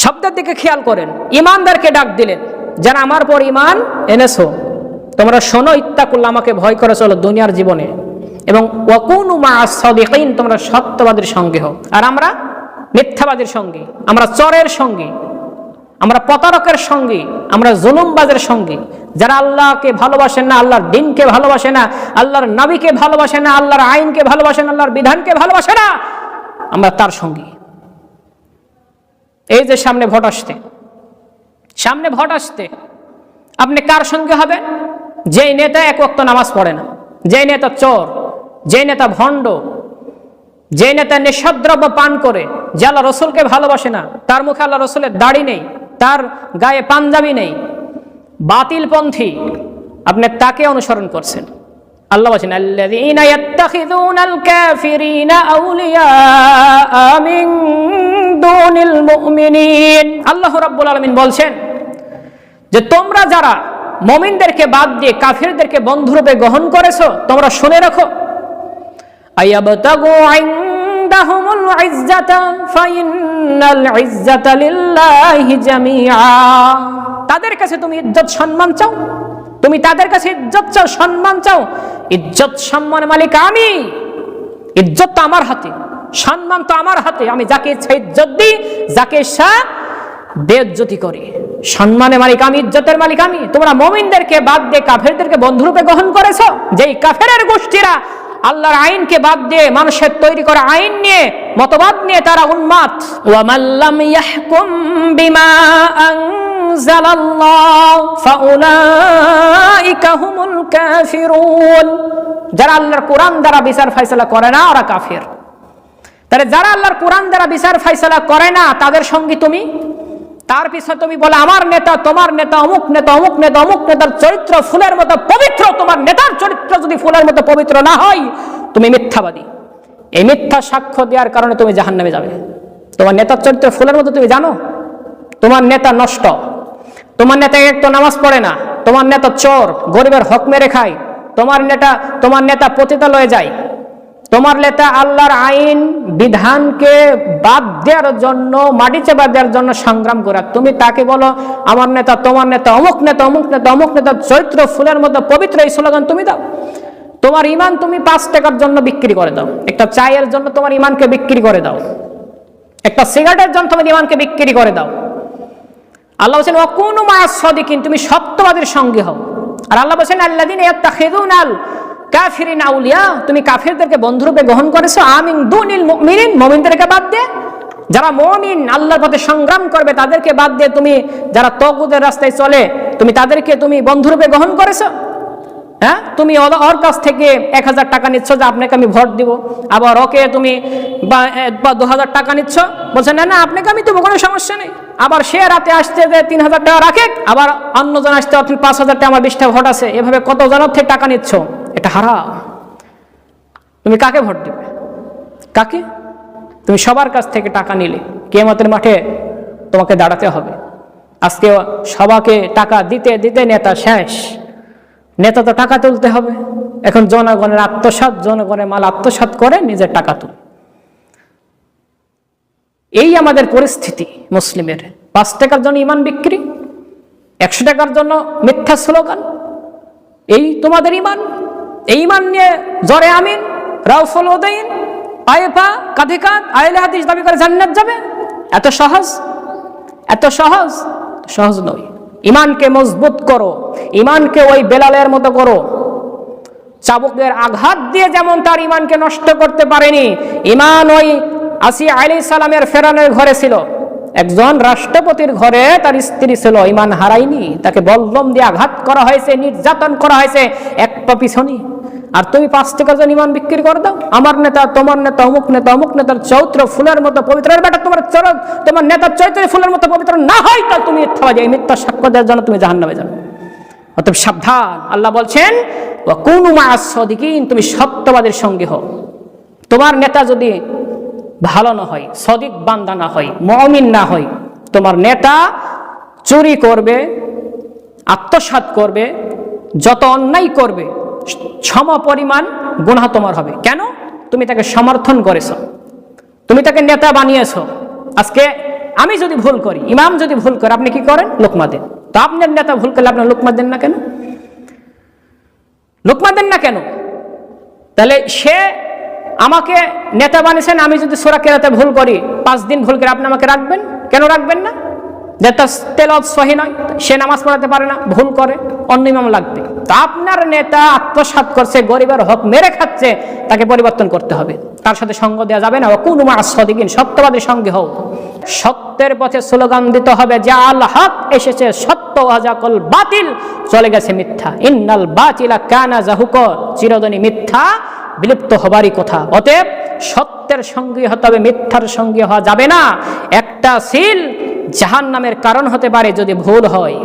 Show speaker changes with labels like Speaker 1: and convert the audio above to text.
Speaker 1: শব্দের দিকে খেয়াল করেন। ইমানদারকে ডাক দিলেন, যারা আমার পর ইমান এনেছো, তোমরা শোনো, ইত্তাকুল্লাহ, আমাকে ভয় করে চলো দুনিয়ার জীবনে, এবং ওয়াকুনু মা'আস সাদিকিন, তোমরা সত্যবাদীর সঙ্গে হও। আর আমরা মিথ্যাবাদীর সঙ্গে, আমরা চোরের সঙ্গে, আমরা প্রতারকের সঙ্গে, আমরা জুলুমবাজের সঙ্গে, যারা আল্লাহকে ভালোবাসেন না, আল্লাহর দ্বীনকে ভালোবাসে না, আল্লাহর নবীকে ভালোবাসে না, আল্লাহর আইনকে ভালোবাসে না, আল্লাহর বিধানকে ভালোবাসে না, আমরা তার সঙ্গে। এই যে সামনে ভোট আসতে আপনি কার সঙ্গে হবেন? যেই নেতা এক ওয়াক্ত নামাজ পড়ে না, যেই নেতা চোর, যেই নেতা ভণ্ড, যে নেতা নিঃদ্রব্য পান করে, যে আল্লাহ রসুলকে ভালোবাসে না, তার মুখে আল্লাহ রসুলের দাড়ি নেই, তার গায়ে পাঞ্জাবি নেই, বাতিলপন্থী, আপনি তাকে অনুসরণ করছেন। আল্লাহ বলেন, আল্লাযীনা ইয়াত্তাখিযুনাল কাফিরিনা আউলিয়া মিন দুনিল মুমিনিন। আল্লাহ রাব্বুল আলামিন বলছেন যে তোমরা যারা মুমিনদেরকে বাদ দিয়ে কাফিরদেরকে বন্ধুরূপে গ্রহণ করেছো, তোমরা শুনে রাখো, আয়াবতাগু ইনদাহুমুল ইজ্জাতা ফাইন্নাল ইজ্জাতা লিল্লাহি জামিআ। তাদের কাছে তুমি ইজ্জত সম্মান চাও, তুমি তাদের কাছে ইজ্জত চাও, সম্মান চাও। ইজ্জত সম্মানের মালিক আমি, ইজ্জত তো আমার হাতে, সম্মান তো আমার হাতে। আমি যাকে ইচ্ছা ইজ্জত দিই, যাকে ইচ্ছা বেইজ্জতি করি। সম্মানের মালিক আমি, ইজ্জতের মালিক আমি। তোমরা মুমিনদেরকে বাদ দিয়ে কাফেরদেরকে বন্ধুরূপে গ্রহণ করেছো, যেই কাফেরের গোষ্ঠীরা আল্লাহর আইনকে বাদ দিয়ে মানুষের তৈরি করা আইন নিয়ে, মতবাদ নিয়ে তারা উন্মাদ। ওয়া মাল্লাম ইয়াহকুম বিমা আনজালাল্লাহ ফাউলাইকা হুমুল কাফিরুন। যারা আল্লাহর কোরআন দ্বারা বিচার ফয়সালা করে না, ওরা কাফের। তাহলে যারা আল্লাহর কোরআন দ্বারা বিচার ফয়সালা করে না, তাদের সঙ্গে তুমি, তার পিছনে তুমি বলে আমার নেতা, তোমার নেতা, অমুক নেতা, অমুক নেতা, অমুক নেতার চরিত্র ফুলের মতো পবিত্র, তোমার নেতার চরিত্র যদি ফুলের মতো পবিত্র না হয়, তুমি মিথ্যাবাদী। এই মিথ্যা সাক্ষ্য দেওয়ার কারণে তুমি জাহান্নামে যাবে। তোমার নেতার চরিত্র ফুলের মতো তুমি জানো, তোমার নেতা নষ্ট, তোমার নেতা এক তো নামাজ পড়ে না, তোমার নেতা চোর, গরিবের হক মেরে খায়, তোমার নেতা পতিতালয়ে যায়, তোমার নেতা আল্লাহর আইন বিধানকে বাদ দেওয়ার জন্য, মাটি চাপা দেওয়ার জন্য সংগ্রাম করে, তুমি তাকে বলো আমার নেতা, তোমার নেতা, অমুক নেতা, অমুক নেতা, অমুক নেতার চরিত্র ফুলের মতো পবিত্র, এই স্লোগান তুমি দাও। তোমার ইমান তুমি 5 টাকার জন্য বিক্রি করে দাও, একটা চায়ের জন্য তোমার ইমানকে বিক্রি করে দাও, একটা সিগারেটের জন্য তোমার ইমানকে বিক্রি করে দাও। আল্লাহ বলেন ওয়াকুনু মা'আস সাদিকিন, তুমি সত্যবাদীর সঙ্গে হও। আর আল্লাহ বলেন আল্লাযীনা ইয়াত্তাখিযুনাল কাফিরিন আউলিয়া, তুমি কাফিরদেরকে বন্ধুরূপে গ্রহণ করেছো মিন দুনিল মুমিনিন, মুমিনদেরকে বাদ দিয়ে। যারা মুমিন আল্লাহর পথে সংগ্রাম করবে তাদেরকে বাদ দিয়ে তুমি যারা তাগুতের রাস্তায় চলে, তুমি তাদেরকে তুমি বন্ধুরূপে গ্রহণ করেছো। হ্যাঁ, তুমি ওর কাছ থেকে 1000 টাকা নিচ্ছ যে আপনাকে আমি ভোট দিব, আবার ওকে তুমি বা 2000 টাকা নিচ্ছ, বলছে না না আপনাকে আমি দেবো, কোনো সমস্যা নেই। আবার সে রাতে আসছে যে 3000 টাকা রাখে, আবার অন্যজন আসতে 5000 টাকা, আমার 20টা ভোট আছে, এভাবে কত জনের থেকে টাকা নিচ্ছ, এটা হারাম। তুমি কাকে ভোট দিবে? কাকে? তুমি সবার কাছ থেকে টাকা নিলে কিয়ামতের মাঠে তোমাকে দাঁড়াতে হবে। আজকে সবাইকে টাকা দিতে দিতে নেতা শেষ, নেতা তো টাকা তুলতে হবে। এখন জনগণের আত্মসাৎ, জনগণের মাল আত্মসাৎ করে নিজের টাকা তুলে। এই আমাদের পরিস্থিতি মুসলিমের। 5 টাকার জন্য ইমান বিক্রি, 100 টাকার জন্য মিথ্যা স্লোগান। এই তোমাদের ইমান। এই ইমান নিয়ে জরে আমিন, রাউফুল উদাইন, পায়ে পা, কাঁধে কাঁধ, আহলে হাদিস দাবি করে জান্নাত যাবে? এত সহজ? এত সহজ? সহজ নয়। ইমানকে মজবুত করো, ইমানকে ওই বেলালের মতো করো। চাবুকের আঘাত দিয়ে যেমন তার ইমানকে নষ্ট করতে পারেনি, ইমান ওই আসিয়া আলাইহিস সালামের ফেরানের ঘরে ছিল, একজন রাষ্ট্রপতির ঘরে তার স্ত্রী ছিল, ইমান হারায়নি। তাকে বল্লম দিয়ে আঘাত করা হয়েছে, নির্যাতন করা হয়েছে, এক পা পিছনে। আর তুমি 5 টাকার জন্য ইমান বিক্রি করে দাও। আমার নেতা, তোমার নেতা, অমুক নেতা, অমুক নেতার চরিত্র ফুলের মতো পবিত্র, বেটা তোমার নেতার চরিত্র ফুলের মতো পবিত্র না হয়, তাহলে তুমি মিথ্যাবাদী, এই মিথ্যা সাক্ষ্য দেওয়ার জন্য তুমি জাহান্নামে যাবে। অতএব সাবধান। আল্লাহ বলছেন ওয়াকুনু মা'আস সাদিকিন, তুমি সত্যবাদীর সঙ্গে হও। তোমার নেতা যদি ভালো না হয়, সদিক বান্দা না হয়, মুমিন না হয়, তোমার নেতা চুরি করবে, আত্মসাৎ করবে, যত অন্যায় করবে সম পরিমাণ গুনাহ তোমার হবে। কেন? তুমি তাকে সমর্থন করেছো, তুমি তাকে নেতা বানিয়েছো। আজকে আমি যদি ভুল করি, ইমাম যদি ভুল করে, আপনি কি করেন? লোকমা দেন। তো আপনার নেতা ভুল করলে আপনার লোকমা দেন না কেন? লোকমা দেন না কেন? তাহলে সে আমাকে নেতা বানিয়েছেন, আমি যদি সূরা কেরাতে ভুল করি, 5 দিন ভুল করে, আপনি আমাকে রাখবেন? কেন রাখবেন না? নেতা তেলাওয়াত সহি নয়, সে নামাজ পড়াতে পারে না, ভুল করে, অন্য ইমাম লাগবে। তা আপনার নেতা আত্মসাৎ করছে, গরিবের হক মেরে খাচ্ছে, তাকে পরিবর্তন করতে হবে, তার সাথে সঙ্গ দেওয়া যাবে না। কুনু মা'আস সাদিকিন, সত্যবাদীর সঙ্গে হও। সত্যের পথে স্লোগান দিতে হবে যে আল হক এসেছে, সত্য ওয়াজাকুল বাতিল চলে গেছে মিথ্যা। ইন্নাল বাতিলা কানা যাহুকা, চিরদিনই মিথ্যা বিলুপ্ত হবারই কথা। অতএব সত্যের সঙ্গী হতে হবে, মিথ্যার সঙ্গী হওয়া যাবে না। একটা সিল জাহান্নামের কারণ হতে পারে যদি ভুল হয়।